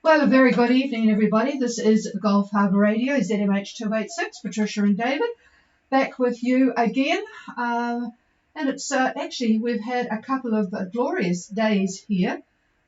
Well, a very good evening, everybody. This is Gulf Harbour Radio, ZMH286, Patricia and David, back with you again. And it's actually, we've had a couple of glorious days here,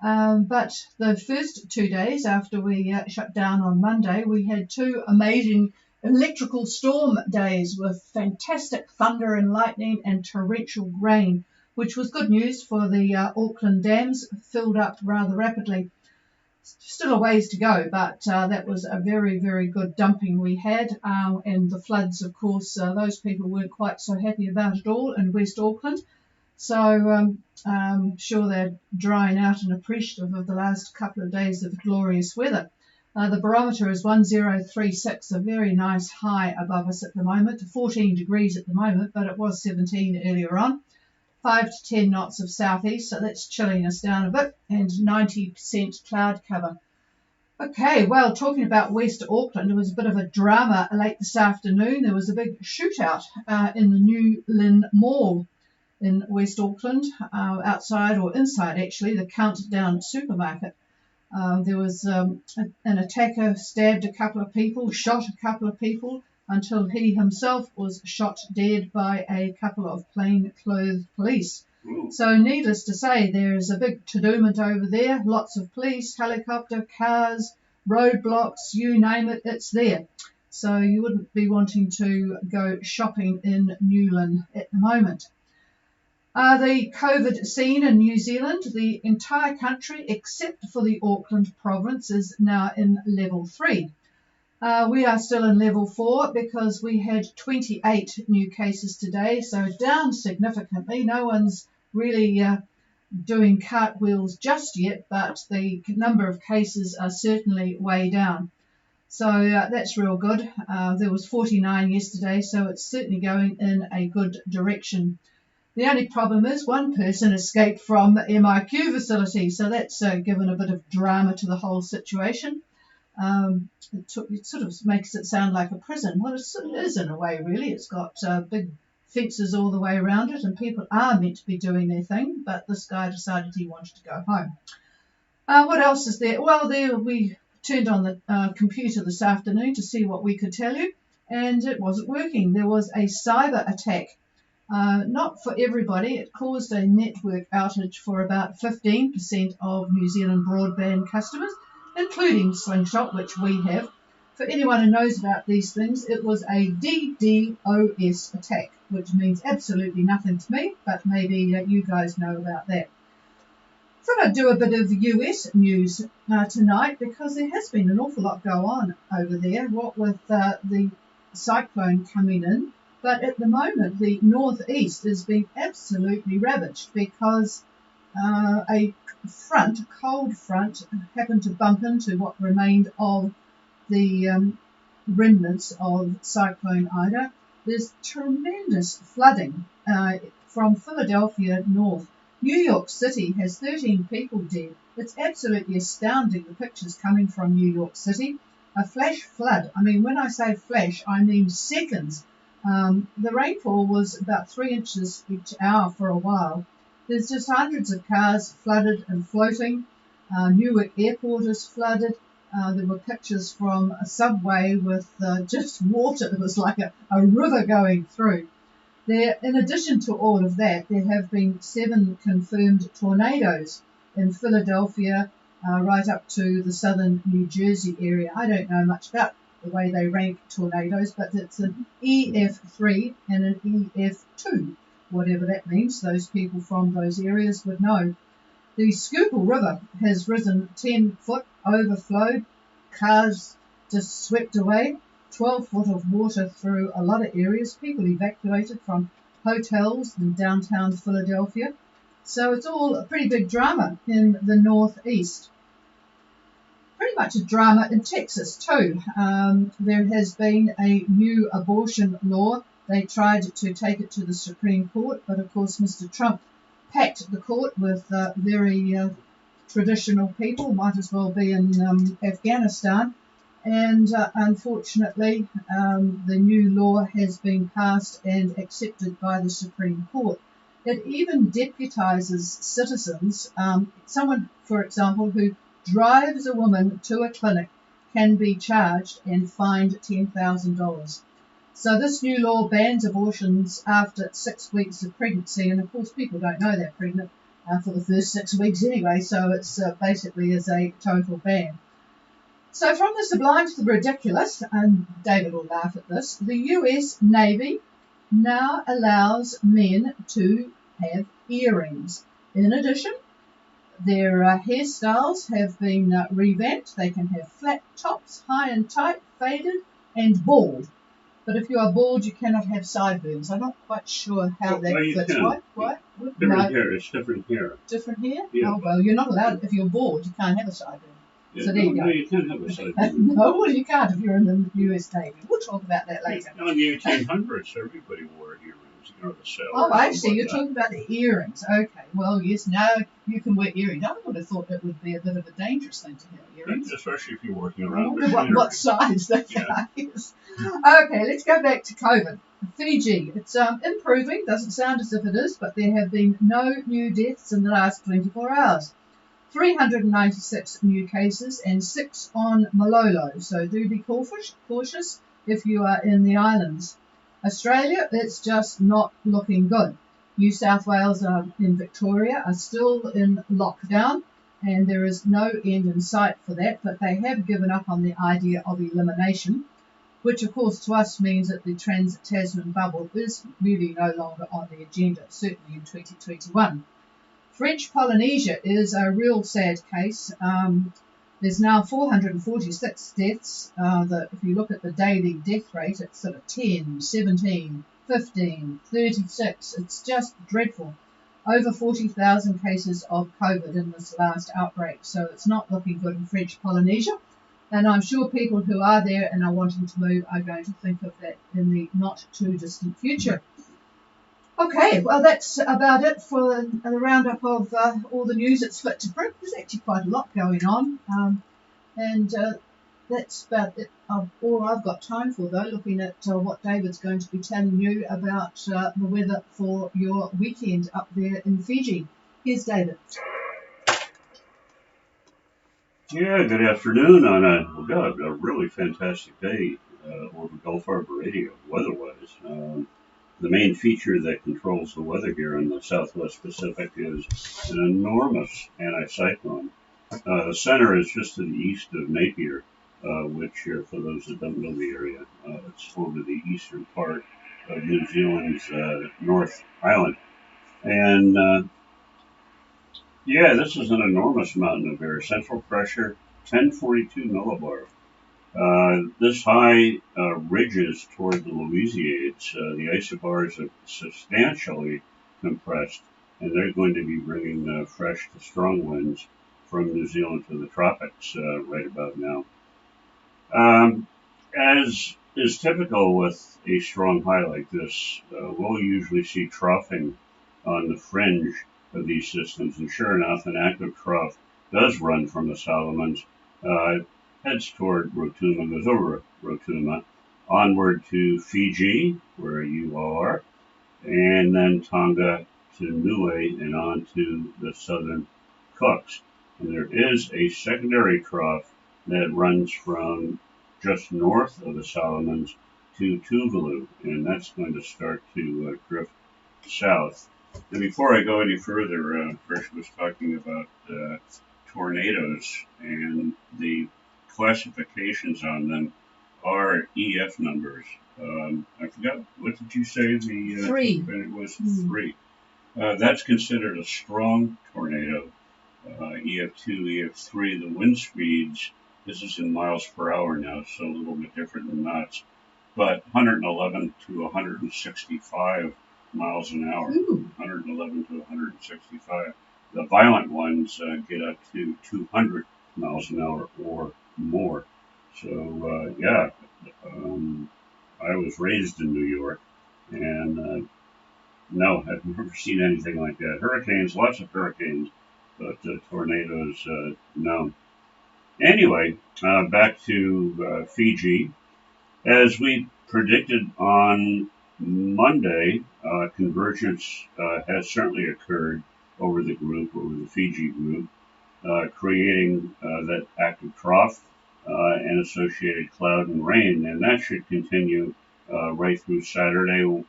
but the first 2 days after we shut down on Monday, we had two amazing electrical storm days with fantastic thunder and lightning and torrential rain, which was good news for the Auckland dams, filled up rather rapidly. Still a ways to go, but that was a very, very good dumping we had. And the floods, of course, those people weren't quite so happy about it all in West Auckland. So I'm sure they're drying out and appreciative of the last couple of days of glorious weather. The barometer is 1036, a very nice high above us at the moment, 14 degrees at the moment, but it was 17 earlier on. 5 to 10 knots of southeast, so that's chilling us down a bit, and 90% cloud cover. Okay, well, talking about West Auckland, it was a bit of a drama late this afternoon. There was a big shootout in the New Lynn Mall in West Auckland, outside or inside actually, the Countdown supermarket. There was an attacker stabbed a couple of people, shot a couple of people, until he himself was shot dead by a couple of plain-clothed police. Ooh. So needless to say, there is a big to-do-ment over there, lots of police, helicopter, cars, roadblocks, you name it, it's there. So you wouldn't be wanting to go shopping in Newlyn at the moment. The COVID scene in New Zealand, the entire country except for the Auckland province is now in level 3. We are still in level 4 because we had 28 new cases today, so down significantly. No one's really doing cartwheels just yet, but the number of cases are certainly way down. So that's real good. There was 49 yesterday, so it's certainly going in a good direction. The only problem is one person escaped from the MIQ facility, so that's given a bit of drama to the whole situation. It sort of makes it sound like a prison. Well, it is in a way, really. It's got big fences all the way around it, and people are meant to be doing their thing, but this guy decided he wanted to go home. What else is there? Well, we turned on the computer this afternoon to see what we could tell you, and it wasn't working. There was a cyber attack. Not for everybody. It caused a network outage for about 15% of New Zealand broadband customers, including Slingshot, which we have. For anyone who knows about these things, it was a DDoS attack, which means absolutely nothing to me, but maybe you guys know about that. Thought I'd do a bit of US news tonight because there has been an awful lot go on over there, what with the cyclone coming in. But at the moment, the northeast is being absolutely ravaged because a cold front, happened to bump into what remained of the remnants of Cyclone Ida. There's tremendous flooding from Philadelphia north. New York City has 13 people dead. It's absolutely astounding, the pictures coming from New York City. A flash flood. I mean, when I say flash, I mean seconds. The rainfall was about 3 inches each hour for a while. There's just hundreds of cars flooded and floating. Newark Airport is flooded. There were pictures from a subway with just water. It was like a river going through. There, in addition to all of that, there have been 7 confirmed tornadoes in Philadelphia, right up to the southern New Jersey area. I don't know much about the way they rank tornadoes, but it's an EF3 and an EF2. Whatever that means, those people from those areas would know. The Schuylkill River has risen 10 foot, overflowed, cars just swept away, 12 foot of water through a lot of areas, people evacuated from hotels in downtown Philadelphia. So it's all a pretty big drama in the northeast. Pretty much a drama in Texas too. There has been a new abortion law. They tried to take it to the Supreme Court, but of course Mr. Trump packed the court with very traditional people, might as well be in Afghanistan. And unfortunately, the new law has been passed and accepted by the Supreme Court. It even deputizes citizens, someone, for example, who drives a woman to a clinic can be charged and fined $10,000. So this new law bans abortions after 6 weeks of pregnancy, and of course people don't know they're pregnant for the first 6 weeks anyway, so it's basically is a total ban. So from the sublime to the ridiculous, and David will laugh at this, the US Navy now allows men to have earrings. In addition, their hairstyles have been revamped. They can have flat tops, high and tight, faded, and bald. But if you are bald, you cannot have sideburns. I'm not quite sure how that fits. What? Different hair. It's different hair. Different hair? Yeah. Oh, well, you're not allowed. If you're bald, you can't have a sideburn. Yeah, so there you go. No, you can't have a sideburn. No, well, you can't if you're in the US Navy. We'll talk about that later. In the 1800s, everybody wore earrings. The sailors. Oh, I see. You're talking about the earrings. Okay. Well, yes, now you can wear earrings. I would have thought it would be a bit of a dangerous thing to have earrings. Especially if you're working around machinery. What size they are. Yes. Okay, let's go back to COVID. Fiji. It's improving. Doesn't sound as if it is, but there have been no new deaths in the last 24 hours. 396 new cases and 6 on Malolo. So do be cautious if you are in the islands. Australia, it's just not looking good. New South Wales and Victoria are still in lockdown, and there is no end in sight for that, but they have given up on the idea of elimination, which of course to us means that the Trans-Tasman bubble is really no longer on the agenda, certainly in 2021. French Polynesia is a real sad case. There's now 446 deaths. If you look at the daily death rate, it's sort of 10, 17, 15, 36. It's just dreadful. Over 40,000 cases of COVID in this last outbreak, so it's not looking good in French Polynesia. And I'm sure people who are there and are wanting to move are going to think of that in the not too distant future. Okay, well, that's about it for a roundup of all the news that's fit to print. There's actually quite a lot going on, and that's about it. All I've got time for, though, looking at what David's going to be telling you about the weather for your weekend up there in Fiji. Here's David. Yeah, good afternoon on a really fantastic day over Gulf Harbour Radio, weather-wise. The main feature that controls the weather here in the Southwest Pacific is an enormous anticyclone. The center is just to the east of Napier, which, for those that don't know the area, it's over the eastern part of New Zealand's North Island. And yeah, this is an enormous mountain of air. Central pressure, 1042 millibar. This high ridges toward the Louisiades. The isobars are substantially compressed, and they're going to be bringing fresh to strong winds from New Zealand to the tropics right about now. As is typical with a strong high like this, we'll usually see troughing on the fringe of these systems, and sure enough, an active trough does run from the Solomons, heads toward Rotuma, goes over Rotuma, onward to Fiji, where you are, and then Tonga to Niue and on to the southern Cooks. And there is a secondary trough that runs from just north of the Solomons to Tuvalu, and that's going to start to drift south. And before I go any further, Trish was talking about tornadoes, and the classifications on them are EF numbers. I forgot, what did you say the 3. It was 3. That's considered a strong tornado. EF2, EF3, the wind speeds, this is in miles per hour now, so a little bit different than knots, but 111 to 165 miles an hour. Ooh. 111 to 165. The violent ones get up to 200 miles an hour or more. So, yeah, I was raised in New York, and no, I've never seen anything like that. Hurricanes, lots of hurricanes, but tornadoes, no. Anyway, back to Fiji. As we predicted on Monday, convergence has certainly occurred over the Fiji group. creating that active trough and associated cloud and rain, and that should continue right through Saturday,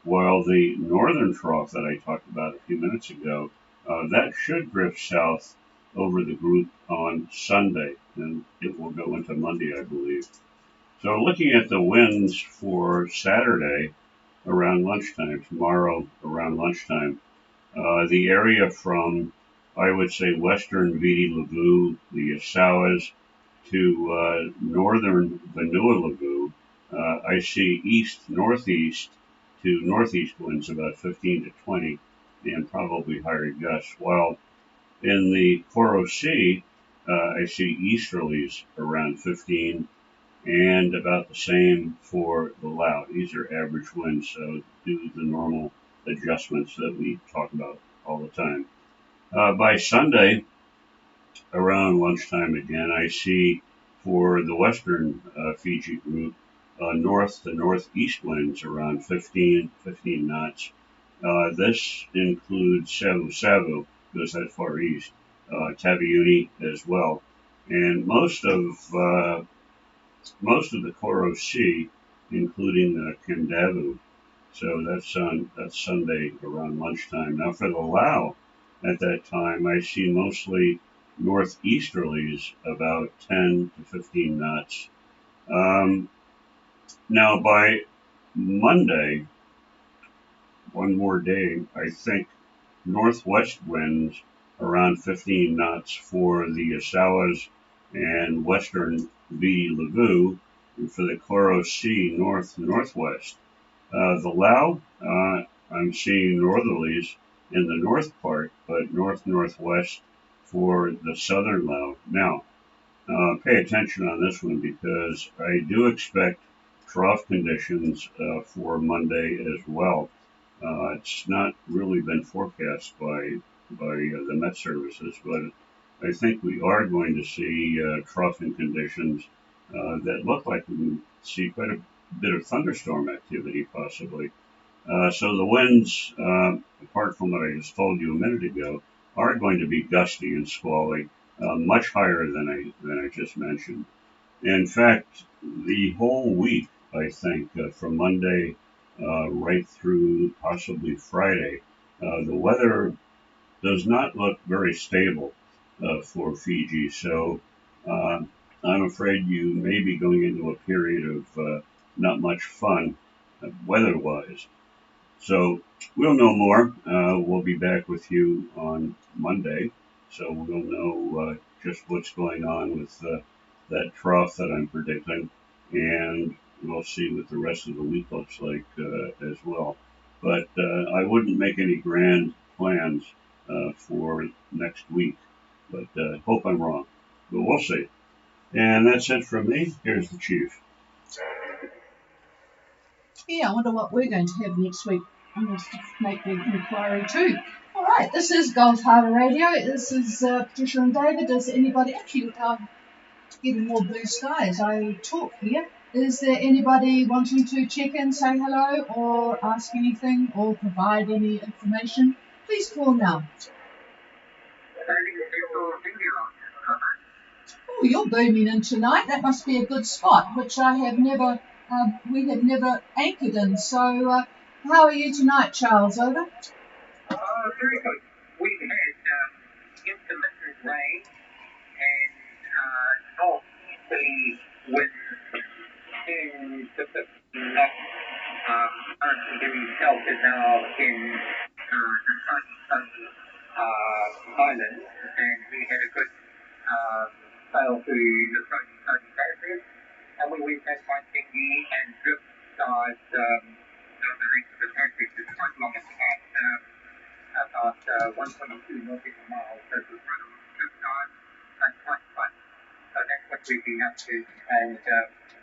while the northern trough that I talked about a few minutes ago, that should drift south over the group on Sunday, and it will go into Monday, I believe. So looking at the winds for Saturday around lunchtime, tomorrow around lunchtime, the area from, I would say, western Viti Levu, the Osawas, to northern Vanua Levu, I see east-northeast to northeast winds about 15 to 20 and probably higher gusts, while in the Coro Sea, I see easterlies around 15 and about the same for the Lao. These are average winds, so do the normal adjustments that we talk about all the time. By Sunday, around lunchtime again, I see for the western Fiji group, north to northeast winds around 15 knots. This includes Savu Savu, goes that far east, Taveuni as well. And most of the Coro Sea, including Kendavu. So that's Sunday around lunchtime. Now for the Lao, at that time, I see mostly northeasterlies about 10 to 15 knots. Now by Monday, one more day, I think northwest winds around 15 knots for the Osawas and western Viti Levu, and for the Coro Sea north-northwest. The Lao, I'm seeing northerlies in the north part, but north-northwest for the southern Lao. Now, pay attention on this one because I do expect trough conditions for Monday as well. It's not really been forecast by the Met Services, but I think we are going to see troughing conditions that look like we can see quite a bit of thunderstorm activity possibly. So the winds, apart from what I just told you a minute ago, are going to be gusty and squally, much higher than I just mentioned. In fact, the whole week, I think, from Monday right through possibly Friday, the weather does not look very stable for Fiji. So I'm afraid you may be going into a period of not much fun weather-wise. So we'll know more. We'll be back with you on Monday. So we'll know just what's going on with that trough that I'm predicting. And we'll see what the rest of the week looks like as well. But I wouldn't make any grand plans for next week. But hope I'm wrong. But we'll see. And that's it from me. Here's the chief. Yeah, I wonder what we're going to have next week. I'm going to make the inquiry too. All right, this is Gulf Harbour Radio. This is Patricia and David. Does anybody actually getting more blue skies? I talk here. Is there anybody wanting to check in, say hello, or ask anything, or provide any information? Please call now. Oh, you're booming in tonight. That must be a good spot, which I have never. We have never anchored in. So, how are you tonight, Charles? Over. Very good. We've had intermittent rain and northeasterly winds in the 15 knots. Currently doing south is now in the sunny island, and we had a good sail to the sunny Pacific, and we've had quite windy and drift size down the length of the Pacific. It's quite long. It's about 122 nautical miles. So it's quite a long drift size and quite fun. So that's what we've been up to, and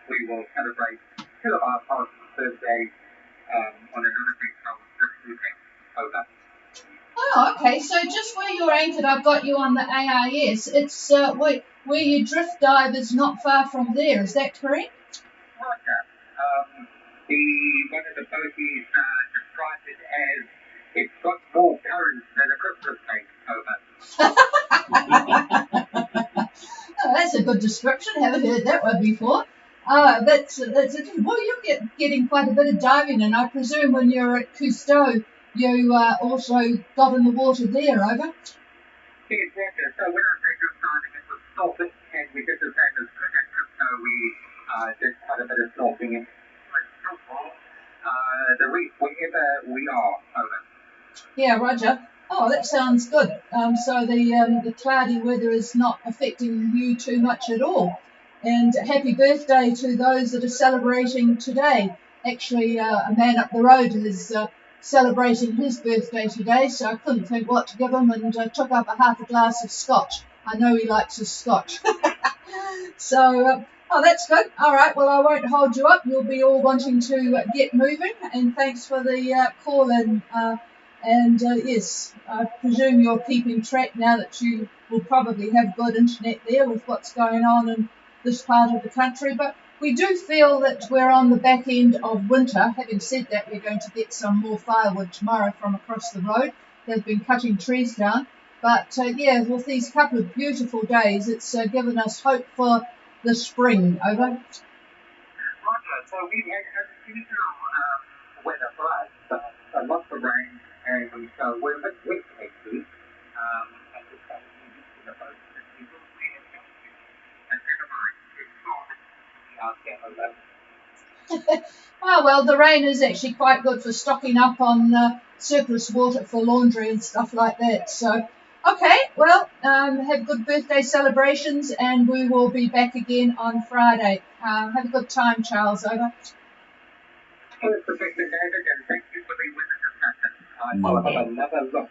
we will celebrate two of our partners' birthdays on another big show this evening. Over. Oh, okay. So just where you're anchored, I've got you on the AIS. It's where your drift dive is not far from there. Is that correct? Roger. One of the boaties described it as it's got more current than a Christmas cake. Over. Oh, that's a good description. Haven't heard that one before. That's interesting. Well, you're getting quite a bit of diving, and I presume when you're at Cousteau, you also got in the water there, over. Exactly. So when I say good diving, it was snorkeling, and we did the same as at Crypto. We did quite a bit of snorkeling and the reef wherever we are. Over. Yeah, Roger. Oh, that sounds good. So the cloudy weather is not affecting you too much at all. And happy birthday to those that are celebrating today. Actually, a man up the road is celebrating his birthday today, so I couldn't think what to give him and took up a half a glass of scotch. I know he likes his scotch. So, oh, that's good. All right, well, I won't hold you up. You'll be all wanting to get moving, and thanks for the call in. And yes, I presume you're keeping track now that you will probably have good internet there with what's going on in this part of the country. But we do feel that we're on the back end of winter. Having said that, we're going to get some more firewood tomorrow from across the road. They've been cutting trees down. But yeah, with these couple of beautiful days, it's given us hope for the spring. Over. Roger. So we've had unusual weather for us. A lot of rain, and so we're a bit wet actually. At this time, we the boat that we will see it. And never mind, it's not Oh, well, the rain is actually quite good for stocking up on surplus water for laundry and stuff like that. So, okay, well, have good birthday celebrations, and we will be back again on Friday. Have a good time, Charles. Over. Perfect, David, and thank you for the weather discussion. I'll have another look.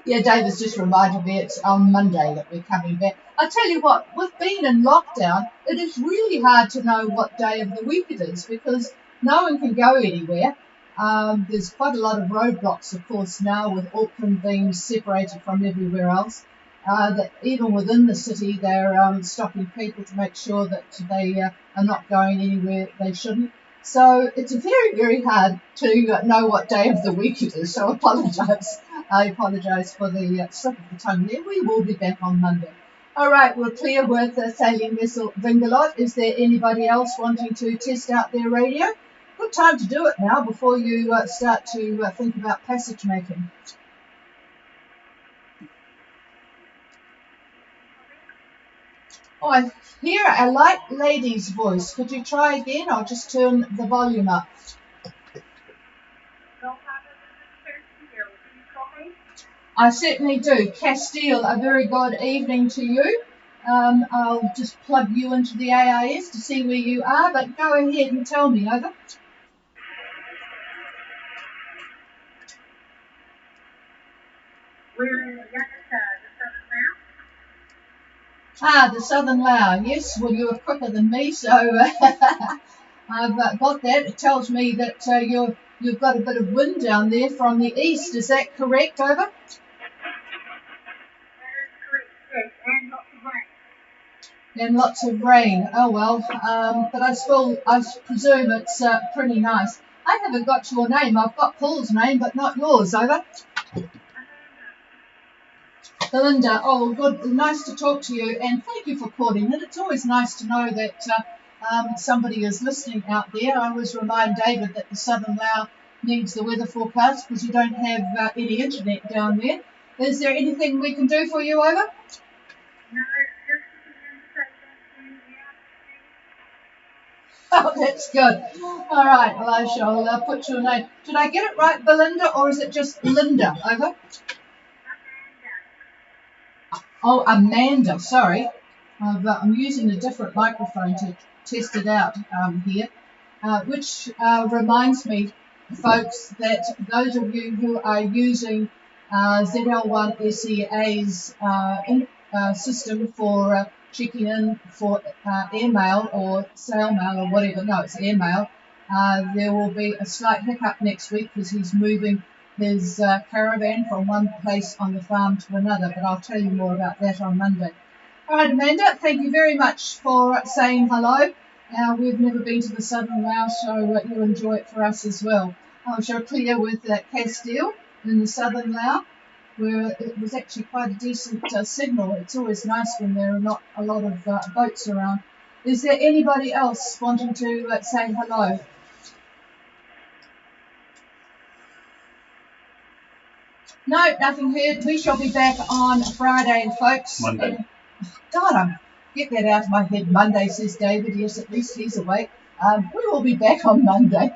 Yeah, David's just reminded me it's on Monday that we're coming back. I tell you what, with being in lockdown, it is really hard to know what day of the week it is because no one can go anywhere. There's quite a lot of roadblocks, of course, now with Auckland being separated from everywhere else. That even within the city, they're stopping people to make sure that they are not going anywhere they shouldn't. So it's very, very hard to know what day of the week it is. So I apologise for the slip of the tongue there. We will be back on Monday. All right, we're clear with sailing vessel Vingalot. Is there anybody else wanting to test out their radio? Good time to do it now before you start to think about passage making. Oh, I hear a light lady's voice. Could you try again? I'll just turn the volume up. I certainly do. Castile, a very good evening to you. I'll just plug you into the AIS to see where you are, but go ahead and tell me, over. We're in the Southern Lao. Ah, the Southern Lao. Yes, well, you were quicker than me, so I've got that. It tells me that you've got a bit of wind down there from the east. Is that correct, over? That is correct, yes, and lots of rain. And lots of rain. Oh, well, but I presume it's pretty nice. I haven't got your name. I've got Paul's name, but not yours, over. Belinda, oh, good. Nice to talk to you, and thank you for calling in. It's always nice to know that somebody is listening out there. I always remind David that the Southern Lao needs the weather forecast because you don't have any internet down there. Is there anything we can do for you, over? No, just Oh, that's good. All right, well, I shall put your name. Did I get it right, Belinda, or is it just Linda, over? Oh, Amanda, sorry. I'm using a different microphone to test it out here, which reminds me, folks, that those of you who are using ZL1 SEA's system for checking in for airmail or sail mail or whatever, no, it's airmail, there will be a slight hiccup next week because he's moving his caravan from one place on the farm to another, but I'll tell you more about that on Monday. All right, Amanda, thank you very much for saying hello. We've never been to the Southern Lao, so you'll enjoy it for us as well. I shall clear with Castile in the Southern Lao. where it was actually quite a decent signal. It's always nice when there are not a lot of boats around. Is there anybody else wanting to say hello? No, nothing heard. We shall be back on Friday, folks. Monday. God, get that out of my head. Monday, says David. Yes, at least he's awake. We will be back on Monday.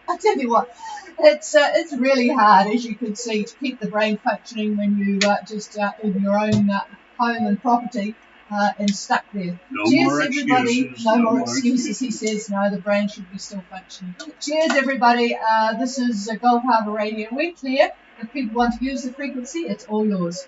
I tell you what, it's really hard, as you can see, to keep the brain functioning when you just in your own home and property and stuck there. No Cheers, more everybody. excuses. No more excuses, he says. No, the brain should be still functioning. Cheers, everybody. This is Gulf Harbour Radio. We're clear. If people want to use the frequency, it's all yours.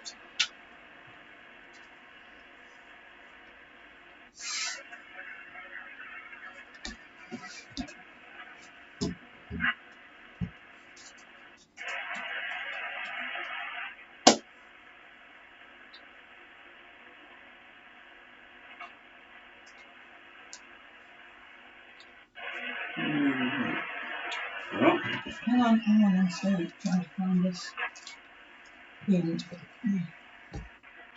Well, Hang on, I'm still trying to find this.